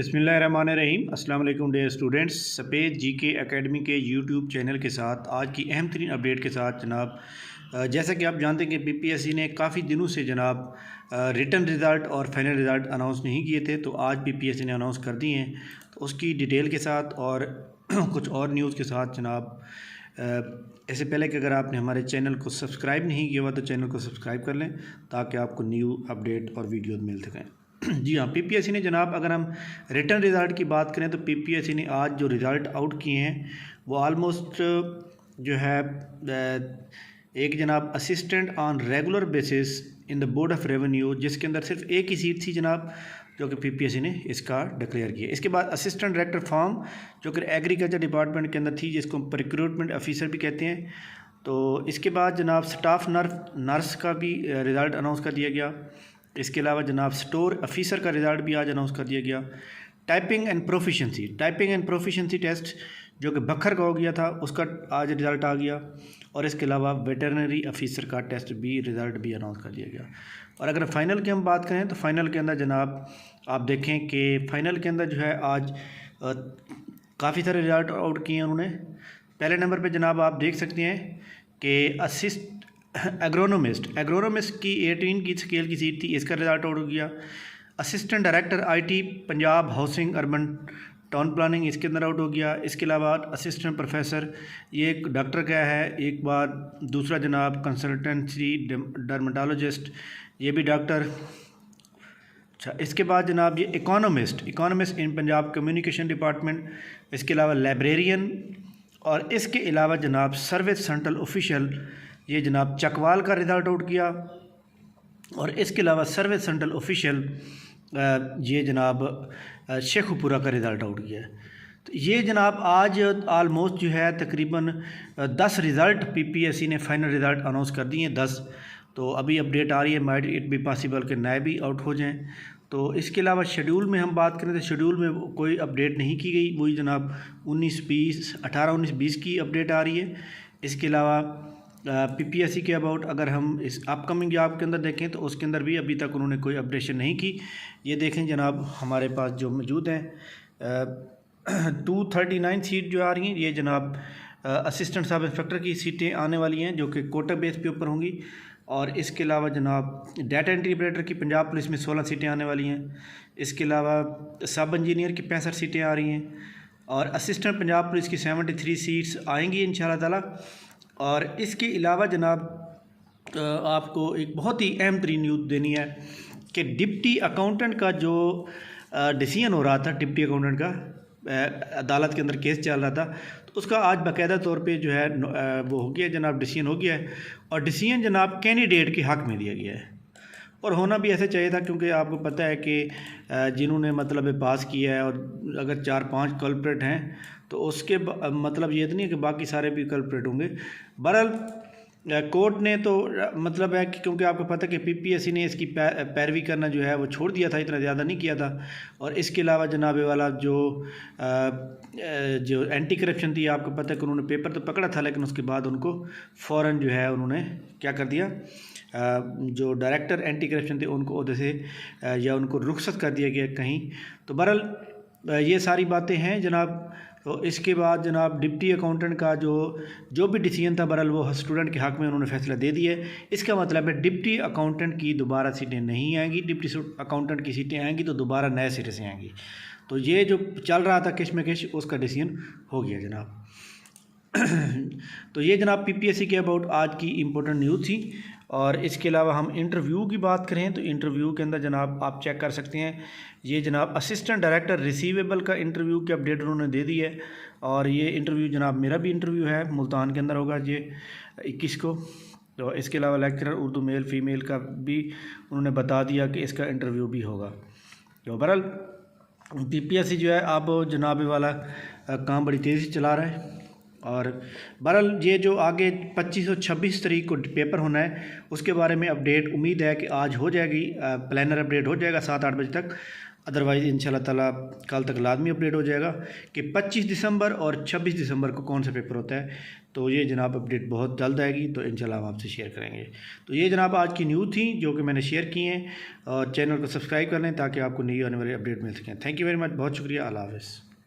बिस्मिल्लाहिर्रहमानिर्रहीम। अस्सलाम वालेकुम डियर स्टूडेंट्स। सफ़ेद जीके एकेडमी के यूट्यूब चैनल के साथ आज की अहम तरीन अपडेट के साथ जनाब, जैसा कि आप जानते हैं कि पीपीएससी ने काफ़ी दिनों से जनाब रिटन रिज़ल्ट और फाइनल रिज़ल्ट अनाउंस नहीं किए थे, तो आज पीपीएससी ने अनाउंस कर दिए हैं। तो उसकी डिटेल के साथ और कुछ और न्यूज़ के साथ जनाब, इससे पहले कि अगर आपने हमारे चैनल को सब्सक्राइब नहीं किया हुआ तो चैनल को सब्सक्राइब कर लें ताकि आपको न्यू अपडेट और वीडियो मिल सकें। जी हाँ, पीपीएससी ने जनाब, अगर हम रिटर्न रिज़ल्ट की बात करें तो पीपीएससी ने आज जो रिज़ल्ट आउट किए हैं वो आलमोस्ट जो है एक जनाब assistant on regular basis in the board of revenue, जिसके अंदर सिर्फ एक ही सीट थी जनाब, जो कि पीपीएससी ने इसका डिक्लेयर किया। इसके बाद असिस्टेंट डायरेक्टर फॉर्म जो कि एग्रीकल्चर डिपार्टमेंट के अंदर थी, जिसको हम रिक्रूटमेंट ऑफिसर भी कहते हैं। तो इसके बाद जनाब स्टाफ नर्स का भी रिज़ल्ट अनाउंस कर दिया गया। इसके अलावा जनाब स्टोर ऑफिसर का रिज़ल्ट भी आज अनाउंस कर दिया गया। टाइपिंग एंड प्रोफिशेंसी टेस्ट जो कि बखर का हो गया था, उसका आज रिज़ल्ट आ गया। और इसके अलावा वेटरनरी ऑफिसर का टेस्ट भी रिज़ल्ट भी अनाउंस कर दिया गया। और अगर फ़ाइनल की हम बात करें तो फ़ाइनल के अंदर जनाब आप देखें कि फ़ाइनल के अंदर जो है आज काफ़ी सारे रिज़ल्ट आउट किए हैं उन्होंने। पहले नंबर पे जनाब आप देख सकते हैं कि एग्रोनोमिस्ट की 18 की स्केल की सीट थी, इसका रिज़ल्ट आउट हो गया। Assistant director IT Punjab housing urban town planning, इसके अंदर आउट हो गया। इसके अलावा असिस्टेंट प्रोफेसर, ये एक डॉक्टर का है। एक बार दूसरा जनाब कंसल्टेंसी डर्मेटोलॉजिस्ट, ये भी डॉक्टर। अच्छा, इसके बाद जनाब ये इकोनॉमिस्ट इन पंजाब कम्युनिकेशन डिपार्टमेंट। इसके अलावा लाइब्रेरियन, और इसके अलावा जनाब सर्विस सेंट्रल ऑफिशियल, ये जनाब चकवाल का रिज़ल्ट आउट किया। और इसके अलावा सर्विस सेंट्रल ऑफिशियल ये जनाब शेखुपुरा का रिज़ल्ट आउट किया। तो ये जनाब आज आलमोस्ट जो है तकरीबन 10 रिज़ल्ट पीपीएससी ने फाइनल रिज़ल्ट अनाउंस कर दिए हैं, 10। तो अभी अपडेट आ रही है, माइट इट बी पॉसिबल कि नए भी आउट हो जाएं। तो इसके अलावा शेड्यूल में हम बात करें तो शेड्यूल में कोई अपडेट नहीं की गई, वही जनाब 18-19-20 की अपडेट आ रही है। इसके अलावा पीपीएससी के अबाउट अगर हम इस अपकमिंग जॉब के अंदर देखें तो उसके अंदर भी अभी तक उन्होंने कोई अपडेशन नहीं की। ये देखें जनाब, हमारे पास जो मौजूद हैं 239 सीट जो आ रही हैं, ये जनाब असिस्टेंट सब इंस्पेक्टर की सीटें आने वाली हैं जो कि कोटा बेस पे ऊपर होंगी। और इसके अलावा जनाब डाटा एंट्री ऑपरेटर की पंजाब पुलिस में 16 सीटें आने वाली हैं। इसके अलावा सब इंजीनियर की 65 सीटें आ रही हैं। और असिस्टेंट पंजाब पुलिस की 73 सीट्स आएंगी इंशाल्लाह ताला। और इसके अलावा जनाब आपको एक बहुत ही अहम तरीन न्यूज़ देनी है कि डिप्टी अकाउंटेंट का जो डिसीजन हो रहा था, डिप्टी अकाउंटेंट का अदालत के अंदर केस चल रहा था, तो उसका आज बाकायदा तौर पे जो है वो हो गया जनाब, डिसीजन हो गया है। और डिसीजन जनाब कैंडिडेट के हक़ में दिया गया है, और होना भी ऐसे चाहिए था, क्योंकि आपको पता है कि जिन्होंने मतलब पास किया है और अगर 4-5 कल्प्रेट हैं तो उसके मतलब ये तो नहीं है कि बाकी सारे भी कल्प्रेट होंगे। बहरहाल कोर्ट ने तो मतलब है कि क्योंकि आपको पता है कि पीपीएससी ने इसकी पैरवी करना जो है वो छोड़ दिया था, इतना ज़्यादा नहीं किया था। और इसके अलावा जनाब वाला जो एंटी करप्शन थी, आपको पता है कि उन्होंने पेपर तो पकड़ा था, लेकिन उसके बाद उनको फ़ौरन जो है उन्होंने क्या कर दिया, जो डायरेक्टर एंटी करप्शन थे उनको ओहदे से या उनको रुखसत कर दिया गया कहीं। तो बहरहाल ये सारी बातें हैं जनाब। तो इसके बाद जनाब डिप्टी अकाउंटेंट का जो भी डिसीजन था, बहरहाल वो स्टूडेंट के हक़ में उन्होंने फैसला दे दिया है। इसका मतलब है डिप्टी अकाउंटेंट की दोबारा सीटें नहीं आएंगी, डिप्टी अकाउंटेंट की सीटें आएंगी तो दोबारा नए सिरे से आएंगी। तो ये जो चल रहा था किशमकश, उसका डिसीजन हो गया जनाब। तो ये जनाब पीपीएससी के अबाउट आज की इम्पोर्टेंट न्यूज़ थी। और इसके अलावा हम इंटरव्यू की बात करें तो इंटरव्यू के अंदर जनाब आप चेक कर सकते हैं, ये जनाब असिस्टेंट डायरेक्टर रिसीवेबल का इंटरव्यू की अपडेट उन्होंने दे दी है। और ये इंटरव्यू जनाब मेरा भी इंटरव्यू है, मुल्तान के अंदर होगा ये 21 को। तो इसके अलावा लेक्चरर उर्दू मेल फ़ीमेल का भी उन्होंने बता दिया कि इसका इंटरव्यू भी होगा। तो बहरहाल पीपीएससी जो है अब जनाब वाला काम बड़ी तेज़ी से चला रहा है। और बहरहाल ये जो आगे 25 और 26 तारीख को पेपर होना है, उसके बारे में अपडेट उम्मीद है कि आज हो जाएगी, प्लानर अपडेट हो जाएगा 7-8 बजे तक। अदरवाइज़ इंशाल्लाह ताला कल तक लाजमी अपडेट हो जाएगा कि 25 दिसंबर और 26 दिसंबर को कौन सा पेपर होता है। तो ये जनाब अपडेट बहुत जल्द आएगी, तो इंशाल्लाह हम आपसे शेयर करेंगे। तो ये जनाब आज की न्यूज़ थी जो कि मैंने शेयर की हैं, और चैनल को सब्सक्राइब कर लें ताकि आपको नई आने वाली अपडेट मिल सकें। थैंक यू वेरी मच, बहुत शुक्रिया, अल्लाह हाफ़िज़।